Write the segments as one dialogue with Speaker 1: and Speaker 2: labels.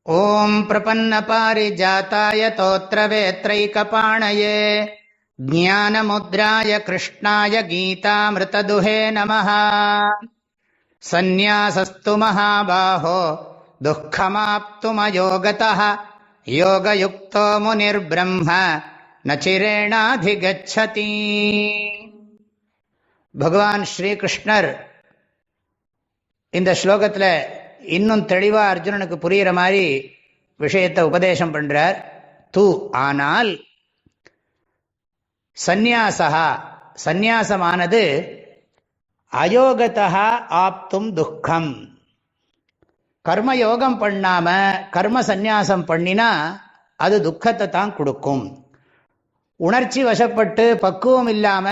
Speaker 1: ஓம் பிரபன்ன பாரிஜாதாய தோத்ரவேத்ரைகபாணயே ஞானமுத்ராய கிருஷ்ணாய கீதாமிருததுஹே நமः. சந்நியாசஸ்து மகாபாஹோ துக்கமாப்துமயோகதः யோகயுக்தோ முனிர்ப்ரஹ்ம நசிரேணாதிகச்சதி. பகவான் ஸ்ரீகிருஷ்ணர் இந்த ஸ்லோகத்தில் இன்னும் தெளிவாக அர்ஜுனனுக்கு புரிகிற மாதிரி விஷயத்தை உபதேசம் பண்றார். ஆனால் சந்நியாசமானது அயோகதா ஆப்தும் துக்கம். கர்மயோகம் பண்ணாம கர்ம சந்நியாசம் பண்ணினா அது துக்கத்தை தான் கொடுக்கும். உணர்ச்சி வசப்பட்டு பக்குவம் இல்லாம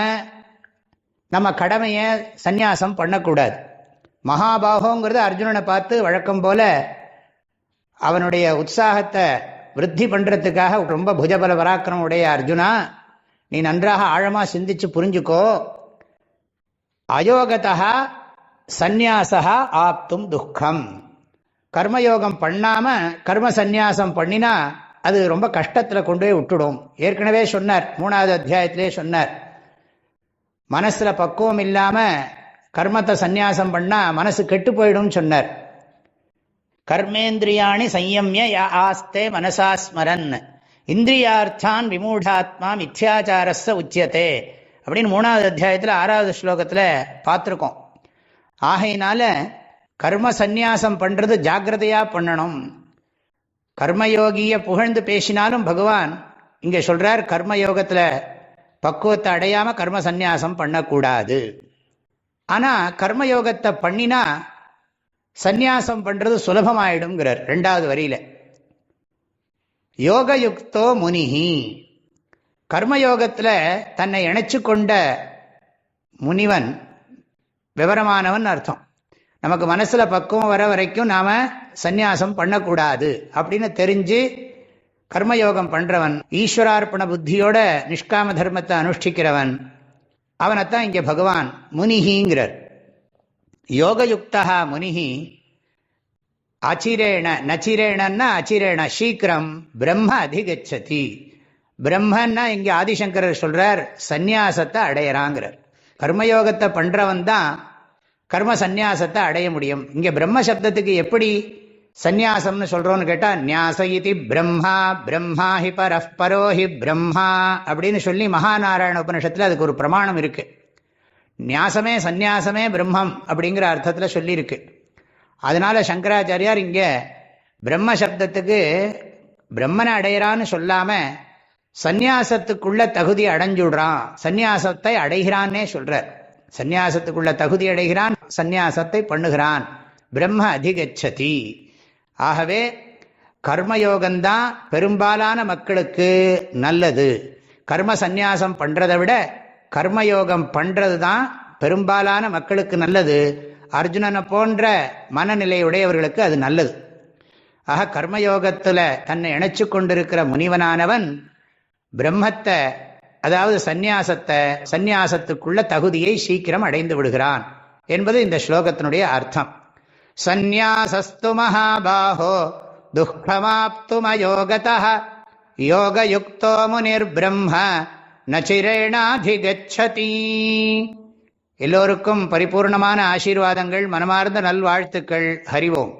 Speaker 1: நம்ம கடமையை சந்நியாசம் பண்ணக்கூடாது. மகாபாகோங்கிறது அர்ஜுனனை பார்த்து வழக்கம் போல அவனுடைய உற்சாகத்தை விருத்தி பண்றதுக்காக ரொம்ப புஜபல பராக்கிரமம் உடைய அர்ஜுனா, நீ நன்றாக ஆழமா சிந்திச்சு புரிஞ்சுக்கோ. அயோகதா சந்நியாசா ஆப்தும் துக்கம். கர்மயோகம் பண்ணாம கர்ம சந்நியாசம் பண்ணினா அது ரொம்ப கஷ்டத்துல கொண்டு போய் விட்டுடும். ஏற்கனவே சொன்னார், 3வது அத்தியாயத்திலே சொன்னார், மனசுல பக்குவம் இல்லாம கர்மத்தை சந்நியாசம் பண்ணா மனசு கெட்டு போயிடும் சொன்னார். கர்மேந்திரியாணி சம்யம்ய ஆஸ்தே மனசா ஸ்மரன் இந்திரியார்த்தான் விமூடாத்மா மித்யாச்சாரஸ்ஸ உச்சியதே அப்படின்னு 3வது அத்தியாயத்தில் 6வது ஸ்லோகத்தில் பார்த்துருக்கோம். ஆகையினால கர்ம சந்நியாசம் பண்றது ஜாக்கிரதையா பண்ணணும். கர்மயோகிய புகழ்ந்து பேசினாலும் பகவான் இங்க சொல்றார், கர்மயோகத்துல பக்குவத்தை அடையாம கர்ம சந்நியாசம் பண்ணக்கூடாது. ஆனா கர்மயோகத்தை பண்ணினா சந்நியாசம் பண்றது சுலபமாயிடும்ங்கிறார் 2வது வரியில. யோகயுக்தோ முனிஹி, கர்மயோகத்துல தன்னை இணைச்சு கொண்ட முனிவன் விவரமானவன் அர்த்தம். நமக்கு மனசுல பக்குவம் வர வரைக்கும் நாம சந்நியாசம் பண்ணக்கூடாது அப்படின்னு தெரிஞ்சு கர்மயோகம் பண்றவன், ஈஸ்வரார்ப்பண புத்தியோட நிஷ்காம தர்மத்தை அனுஷ்டிக்கிறவன், அவனைத்தான் இங்க பகவான் முனிஹிங்கிறார். யோகயுக்தா முனிஹி அச்சிரேண நச்சிரேணன்னா அச்சிரேண சீக்கிரம் பிரம்ம அதிகச்சதி. பிரம்மன்னா இங்க ஆதிசங்கரர் சொல்றார் சந்நியாசத்தை அடையறாங்கிறார். கர்மயோகத்தை பண்றவன் தான் கர்ம சந்நியாசத்தை அடைய முடியும். இங்க பிரம்ம சப்தத்துக்கு எப்படி சந்நியாசம்னு சொல்றோம்னு கேட்டா, நியாச இதி Brahma Brahma he Paro he Brahma அப்படின்னு சொல்லி மகாநாராயண உபனிஷத்துல அதுக்கு ஒரு பிரமாணம் இருக்கு. நியாசமே சந்நியாசமே பிரம்மம் அப்படிங்கிற அர்த்தத்துல சொல்லி இருக்கு. அதனால சங்கராச்சாரியார் இங்க பிரம்ம சப்தத்துக்கு பிரம்மனை அடையிறான்னு சொல்லாம சந்நியாசத்துக்குள்ள தகுதி அடைஞ்சுடுறான், சந்நியாசத்தை அடைகிறான்னே சொல்றார். சந்நியாசத்துக்குள்ள தகுதி அடைகிறான், சந்நியாசத்தை பண்ணுகிறான், பிரம்ம அதிகச்சதி. ஆகவே கர்மயோகம்தான் பெரும்பாலான மக்களுக்கு நல்லது. கர்ம சந்நியாசம் பண்றதை விட கர்மயோகம் பண்றது தான் பெரும்பாலான மக்களுக்கு நல்லது. அர்ஜுனனை போன்ற மனநிலையுடையவர்களுக்கு அது நல்லது. ஆக கர்மயோகத்துல தன்னை இணைச்சு கொண்டிருக்கிற முனிவனானவன் பிரம்மத்தை, அதாவது சந்நியாசத்துக்குள்ள தகுதியை சீக்கிரம் அடைந்து விடுகிறான் என்பது இந்த ஸ்லோகத்தினுடைய அர்த்தம். சந்நியாசஸ்து மகாபாஹோ துக்கமாப்துமயோகதः யோகயுக்தோ முனிர்ப்ரஹ்ம நசிரேணாதிகச்சதி. எல்லோருக்கும் பரிபூர்ணமான ஆசீர்வாதங்கள், மனமார்ந்த நல்வாழ்த்துக்கள். ஹரி ஓம்.